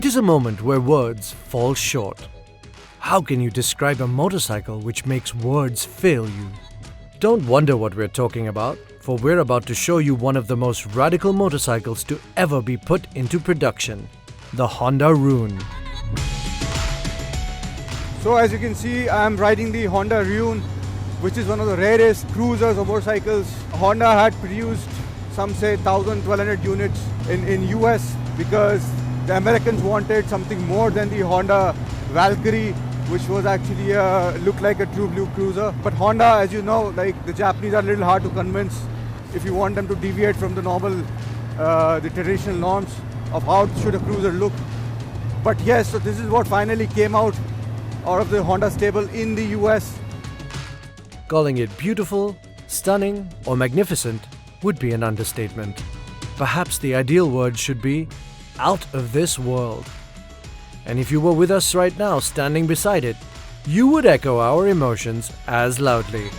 It is a moment where words fall short. How can you describe a motorcycle which makes words fail you? Don't wonder what we're talking about, for we're about to show you one of the most radical motorcycles to ever be put into production, the Honda Rune. So as you can see, I'm riding the Honda Rune, which is one of the rarest cruisers or motorcycles. Honda had produced some say 1,000-1,200 units in US because the Americans wanted something more than the Honda Valkyrie, which was actually looked like a true blue cruiser. But Honda, as you know, like the Japanese are a little hard to convince if you want them to deviate from the normal, the traditional norms of how should a cruiser look. But yes, so this is what finally came out of the Honda stable in the US. Calling it beautiful, stunning, or magnificent would be an understatement. Perhaps the ideal word should be out of this world. And if you were with us right now standing beside it, you would echo our emotions as loudly.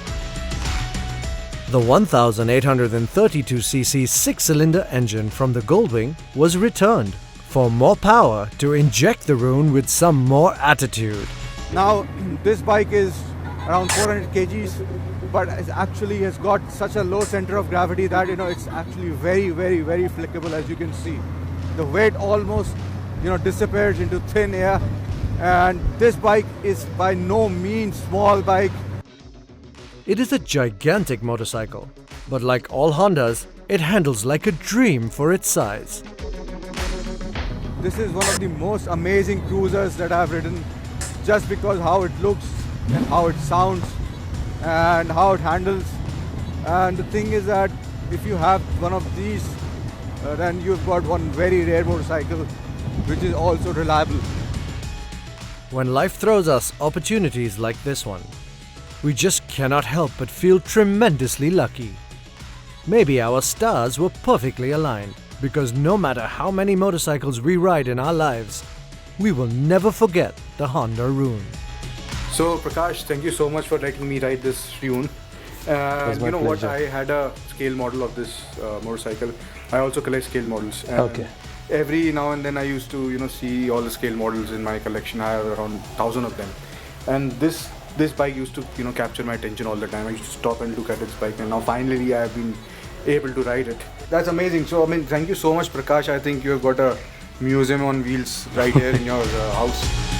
The 1832cc 6-cylinder engine from the Goldwing was returned for more power to inject the Rune with some more attitude. Now this bike is around 400 kgs, but it actually has got such a low center of gravity that it's actually very flickable, as you can see. The weight almost disappears into thin air, and this bike is by no means small bike. It is a gigantic motorcycle, but like all Hondas, it handles like a dream for its size. This is one of the most amazing cruisers that I've ridden, just because how it looks and how it sounds and how it handles. And the thing is that if you have one of these, then you've got one very rare motorcycle which is also reliable. When life throws us opportunities like this one, we just cannot help but feel tremendously lucky. Maybe our stars were perfectly aligned, because no matter how many motorcycles we ride in our lives, we will never forget the Honda Rune. So Prakash, thank you so much for letting me ride this Rune. You know what, I had a scale model of this motorcycle. I also collect scale models. And Okay. Every now and then I used to see all the scale models in my collection. I have around 1,000 of them. And this bike used to capture my attention all the time. I used to stop and look at this bike, and now finally I have been able to ride it. That's amazing. So thank you so much, Prakash. I think you have got a museum on wheels right here in your house.